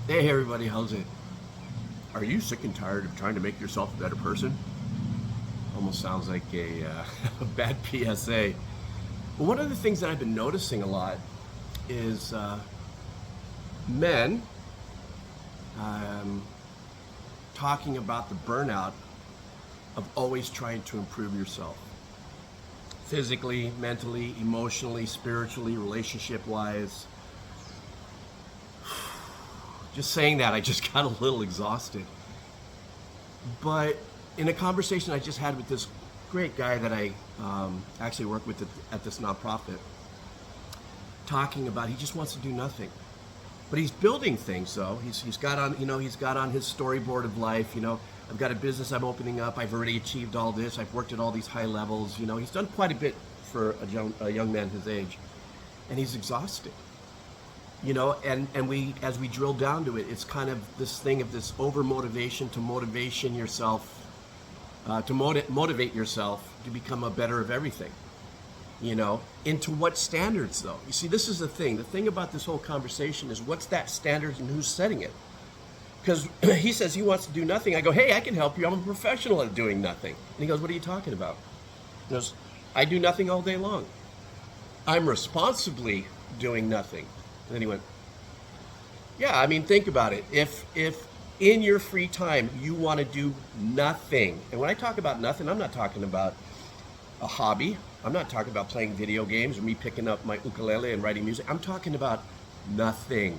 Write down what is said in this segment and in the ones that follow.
Hey everybody, how's it? Are you sick and tired of trying to make yourself a better person? Almost sounds like a bad PSA. But one of the things that I've been noticing a lot is men um, talking about the burnout of always trying to improve yourself. Physically, mentally, emotionally, spiritually, relationship wise. Just saying that, I just got a little exhausted. But in a conversation I just had with this great guy that I actually work with at this nonprofit, talking about he just wants to do nothing, but he's building things though. He's got on he's got on his storyboard of life. I've got a business I'm opening up. I've already achieved all this. I've worked at all these high levels. He's done quite a bit for a young man his age, and he's exhausted. And we as we drill down to it, it's kind of this thing of this over motivation to motivation yourself motivate yourself to become a better of everything. Into what standards though? You see, this is the thing. The thing about this whole conversation is what's that standard and who's setting it? Because he says he wants to do nothing. I go, hey, I can help you. I'm a professional at doing nothing. And he goes, what are you talking about? He goes, I do nothing all day long. I'm responsibly doing nothing. And then he went, yeah, I mean, think about it. If in your free time you want to do nothing, and when I talk about nothing, I'm not talking about a hobby. I'm not talking about playing video games or me picking up my ukulele and writing music. I'm talking about nothing.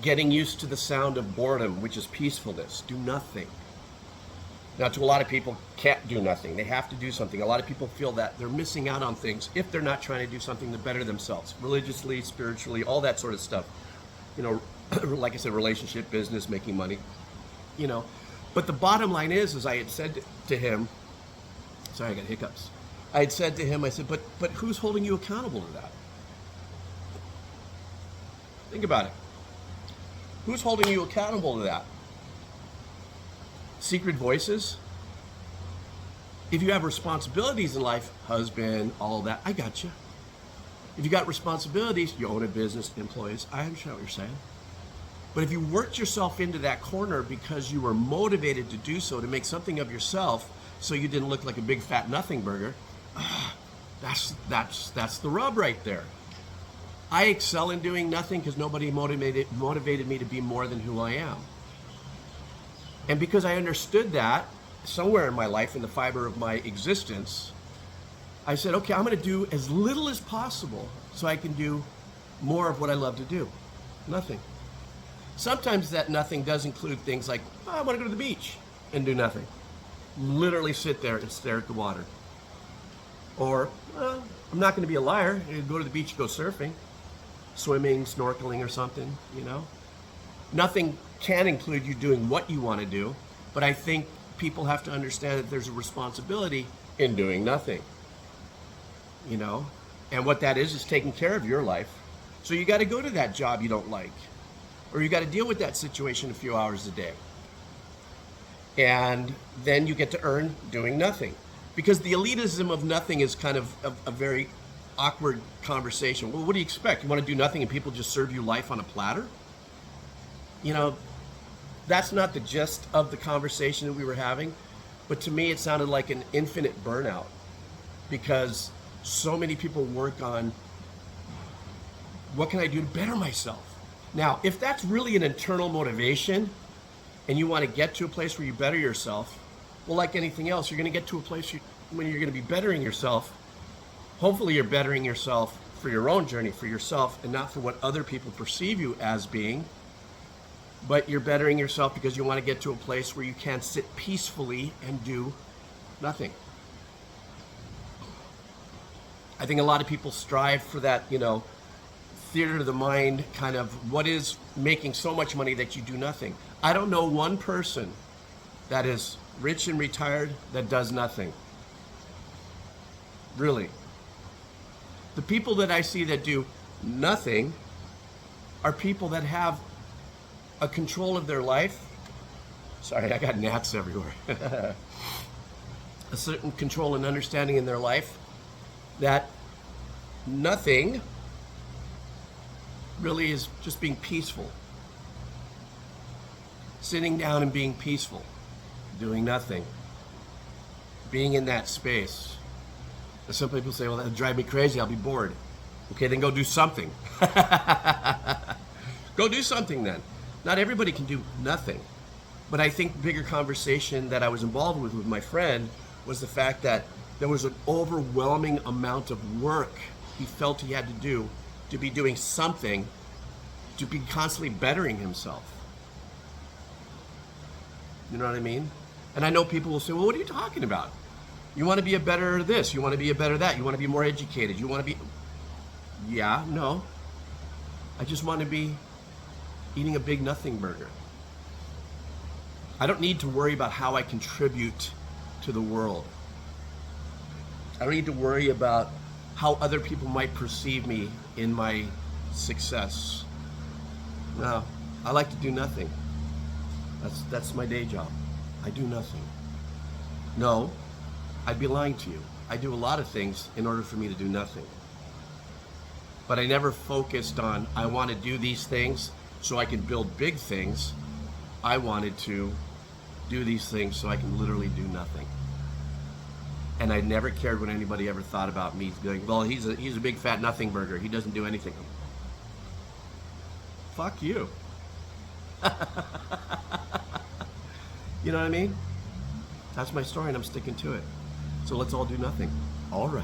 Getting used to the sound of boredom, which is peacefulness. Do nothing. Now, to a lot of people, can't do nothing. They have to do something. A lot of people feel that they're missing out on things if they're not trying to do something to better themselves, religiously, spiritually, all that sort of stuff. Like I said, relationship, business, making money. But the bottom line is I had said to him, sorry, I got hiccups. I had said to him, I said, but who's holding you accountable to that? Think about it. Who's holding you accountable to that? Secret voices? If you have responsibilities in life, husband, all that, I got you. If you got responsibilities, you own a business, employees, I understand what you're saying. But if you worked yourself into that corner because you were motivated to do so, to make something of yourself, so you didn't look like a big fat nothing burger, that's the rub right there. I excel in doing nothing because nobody motivated me to be more than who I am. And because I understood that somewhere in my life, in the fiber of my existence, I said, okay, I'm going to do as little as possible so I can do more of what I love to do. Nothing. Sometimes that nothing does include things like, I want to go to the beach and do nothing. Literally sit there and stare at the water. Or, I'm not going to be a liar. Go to the beach, go surfing, swimming, snorkeling or something, Nothing can include you doing what you want to do, but I think people have to understand that there's a responsibility in doing nothing. And what that is taking care of your life. So you got to go to that job you don't like, or you got to deal with that situation a few hours a day. And then you get to earn doing nothing. Because the elitism of nothing is kind of a very awkward conversation. Well, what do you expect? You want to do nothing and people just serve you life on a platter? That's not the gist of the conversation that we were having. But to me, it sounded like an infinite burnout. Because so many people work on, what can I do to better myself? Now, if that's really an internal motivation and you want to get to a place where you better yourself, well, like anything else, you're going to get to a place when you're going to be bettering yourself. Hopefully you're bettering yourself for your own journey, for yourself, and not for what other people perceive you as being. But you're bettering yourself because you want to get to a place where you can sit peacefully and do nothing. I think a lot of people strive for that, theater of the mind kind of what is making so much money that you do nothing. I don't know one person that is rich and retired that does nothing. Really. The people that I see that do nothing are people that have a control of their life. Sorry, I got gnats everywhere. A certain control and understanding in their life that nothing really is just being peaceful. Sitting down and being peaceful, doing nothing, being in that space. And some people say, well, that'll drive me crazy, I'll be bored. Okay, then go do something. Go do something then. Not everybody can do nothing. But I think the bigger conversation that I was involved with my friend was the fact that there was an overwhelming amount of work he felt he had to do to be doing something, to be constantly bettering himself. You know what I mean? And I know people will say, well, what are you talking about? You want to be a better this, you want to be a better that, you want to be more educated, you want to be... Yeah, no. I just want to be eating a big nothing burger. I don't need to worry about how I contribute to the world. I don't need to worry about how other people might perceive me in my success. No, I like to do nothing. That's my day job. I do nothing. No, I'd be lying to you. I do a lot of things in order for me to do nothing. But I never focused on, I want to do these things so I can build big things. I wanted to do these things so I can literally do nothing. And I never cared what anybody ever thought about me going, well, he's a big fat nothing burger. He doesn't do anything. Fuck you. You know what I mean? That's my story and I'm sticking to it. So let's all do nothing. All right.